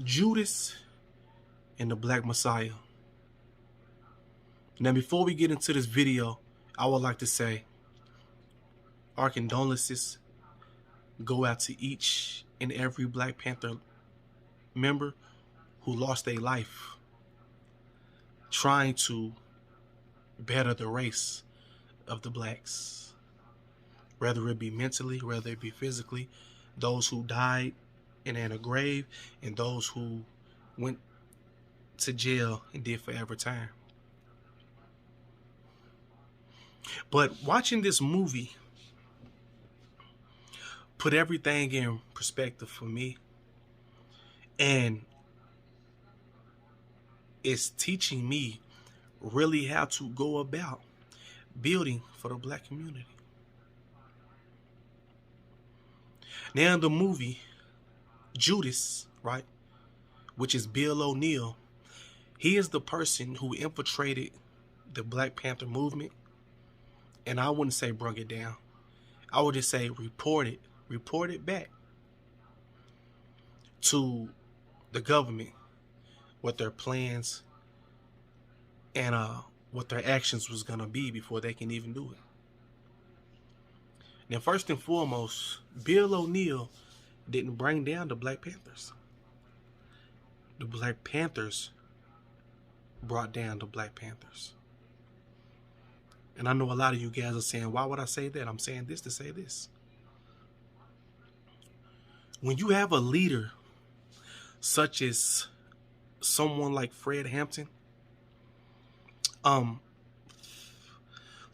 Judas and the Black Messiah. Now, before we get into this video, I would like to say our condolences go out to each and every Black Panther member who lost their life trying to better the race of the blacks, whether it be mentally, whether it be physically, those who died and in a grave, and those who went to jail and did forever time. But watching this movie put everything in perspective for me, and it's teaching me really how to go about building for the Black community. Now in the movie, Judas, right, which is Bill O'Neal, he is the person who infiltrated the Black Panther movement, and I wouldn't say brung it down. I would just say report it back to the government what their plans and what their actions was gonna be before they can even do it. Now, first and foremost, Bill O'Neal didn't bring down the Black Panthers. The Black Panthers brought down the Black Panthers. And I know a lot of you guys are saying, why would I say that? I'm saying this to say this. When you have a leader such as someone like Fred Hampton,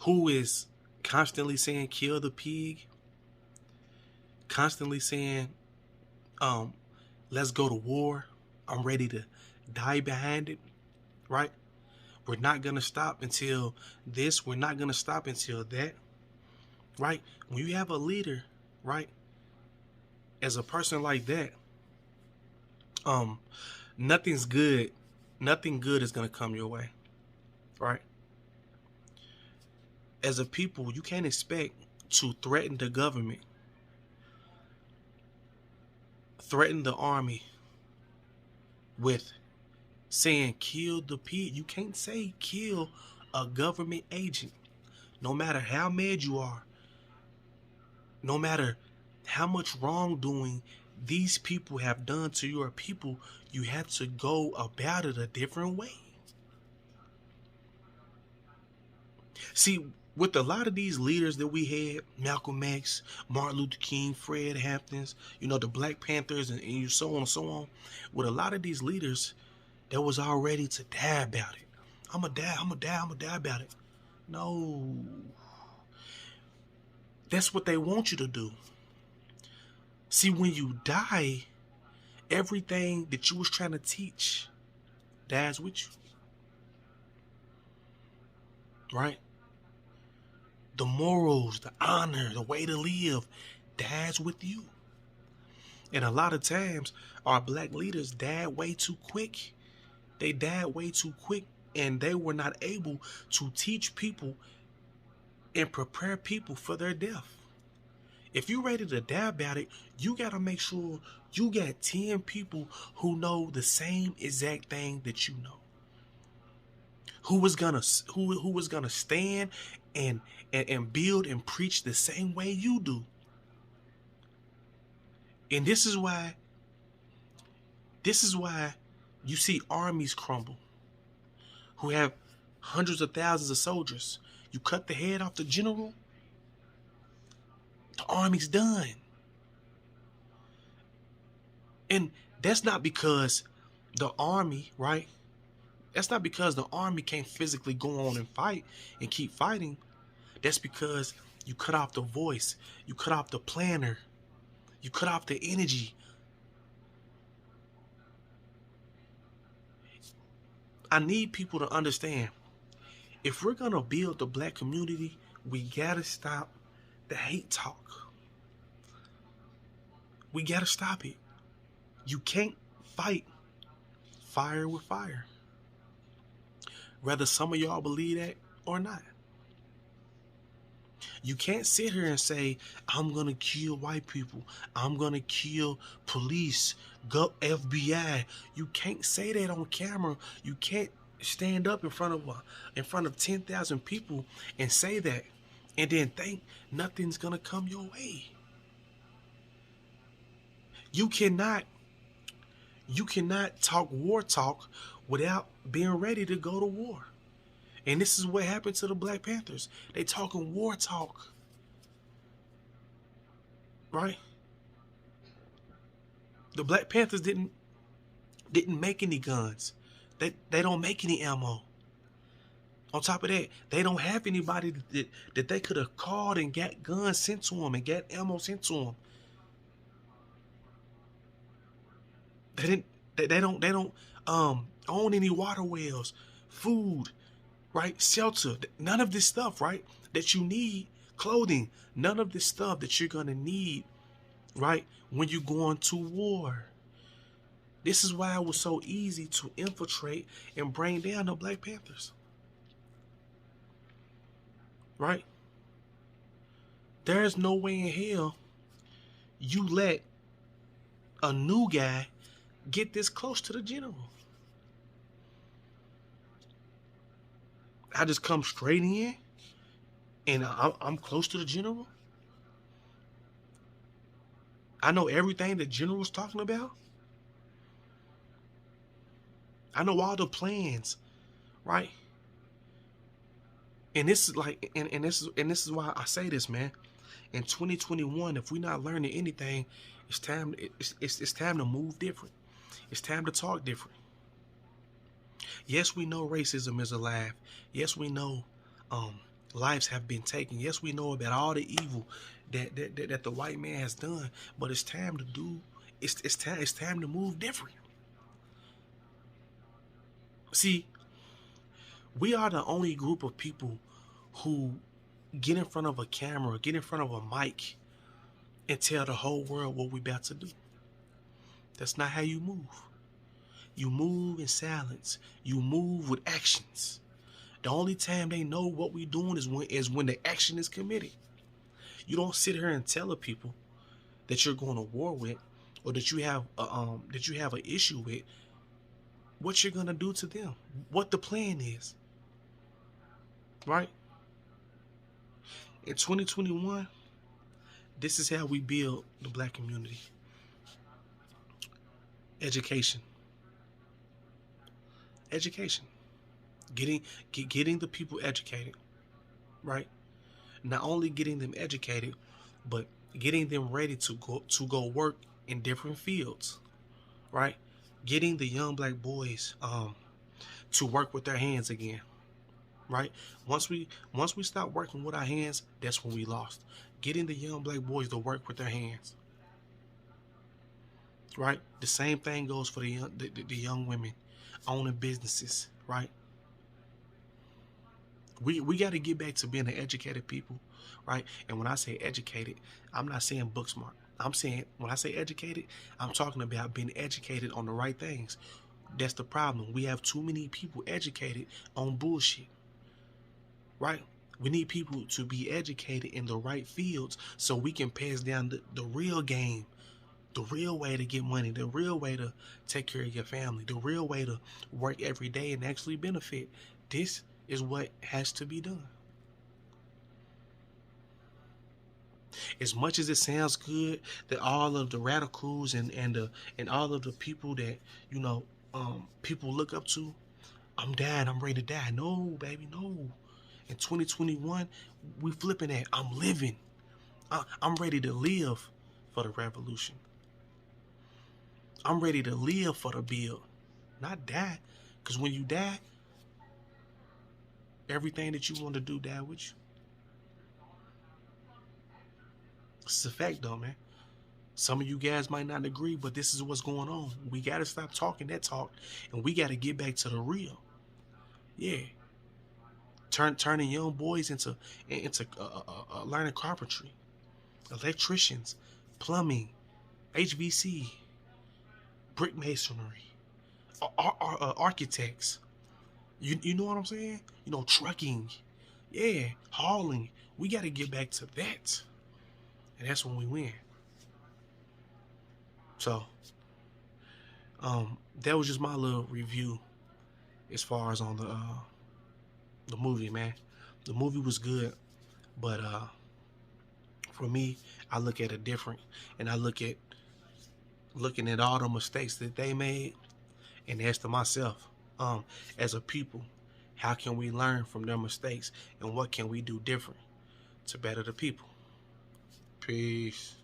who is constantly saying kill the pig, constantly saying let's go to war, I'm ready to die behind it, right? We're not gonna stop until this, we're not gonna stop until that, right? When you have a leader, right, as a person like that, nothing good is gonna come your way, right? As a people, you can't expect to threaten the government, threaten the army with saying kill the pig. You can't say kill a government agent. No matter how mad you are, no matter how much wrongdoing these people have done to your people, you have to go about it a different way. See, with a lot of these leaders that we had, Malcolm X, Martin Luther King, Fred Hamptons, the Black Panthers, and so on and so on, with a lot of these leaders that was all ready to die about it. I'm gonna die about it. No. That's what they want you to do. See, when you die, everything that you was trying to teach dies with you. Right? The morals, the honor, the way to live dies with you. And a lot of times, our Black leaders died way too quick. They died way too quick, and they were not able to teach people and prepare people for their death. If you're ready to die about it, you got to make sure you got 10 people who know the same exact thing that you know. Who was gonna stand and build and preach the same way you do. And this is why you see armies crumble, who have hundreds of thousands of soldiers. You cut the head off the general, the army's done. And that's not because the army, right? That's not because the army can't physically go on and fight and keep fighting. That's because you cut off the voice, you cut off the planner, you cut off the energy. I need people to understand, if we're gonna build the Black community, we gotta stop the hate talk. We gotta stop it. You can't fight fire with fire, whether some of y'all believe that or not. You can't sit here and say, I'm going to kill white people. I'm going to kill police, go FBI. You can't say that on camera. You can't stand up in front of 10,000 people and say that and then think nothing's going to come your way. You cannot talk war talk without being ready to go to war. And this is what happened to the Black Panthers. They talking war talk. Right? The Black Panthers didn't make any guns. They don't make any ammo. On top of that, they don't have anybody that they could have called and got guns sent to them and got ammo sent to them. They don't own any water wells, food, right? Shelter, none of this stuff, right? That you need, clothing, none of this stuff that you're gonna need, right? When you go into war. This is why it was so easy to infiltrate and bring down the Black Panthers. Right? There's no way in hell you let a new guy get this close to the general. I just come straight in and I'm close to the general. I know everything the general was talking about. I know all the plans, right? And this is like, and this is why I say this, man. In 2021, if we're not learning anything, it's time. It's time to move different. It's time to talk different. Yes, we know racism is alive. Yes, we know lives have been taken. Yes, we know about all the evil that the white man has done. But it's time to do. It's time to move different. See, we are the only group of people who get in front of a camera, get in front of a mic, and tell the whole world what we're about to do. That's not how you move. You move in silence. You move with actions. The only time they know what we're doing is when the action is committed. You don't sit here and tell the people that you're going to war with, or that you have an issue with, what you're gonna do to them, what the plan is. Right? In 2021, this is how we build the Black community. Education. Getting the people educated, right? Not only getting them educated, but getting them ready to go work in different fields, right? Getting the young Black boys to work with their hands again, right? Once we stop working with our hands, that's when we lost. Getting the young Black boys to work with their hands, right? The same thing goes for the young women owning businesses, right? We got to get back to being an educated people, right? And when I say educated, I'm not saying book smart. I'm saying, when I say educated, I'm talking about being educated on the right things. That's the problem. We have too many people educated on bullshit, right? We need people to be educated in the right fields so we can pass down the real game, the real way to get money, the real way to take care of your family, the real way to work every day and actually benefit. This is what has to be done. As much as it sounds good that all of the radicals and all of the people that people look up to, I'm dying, I'm ready to die. No, baby, no. In 2021, we flipping that. I'm living. I'm ready to live for the revolution. I'm ready to live for the build, not die. Because when you die, everything that you want to do die with you. It's a fact, though, man. Some of you guys might not agree, but this is what's going on. We got to stop talking that talk, and we got to get back to the real. Yeah. Turning young boys into learning carpentry, electricians, plumbing, HVC, brick masonry, architects. You know what I'm saying? Trucking, Yeah, hauling. We got to get back to that. And that's when we win. So, that was just my little review as far as on the movie, man. The movie was good, but for me, I look at it different, and I looking at all the mistakes that they made, and ask to myself, as a people, how can we learn from their mistakes, and what can we do different to better the people? Peace.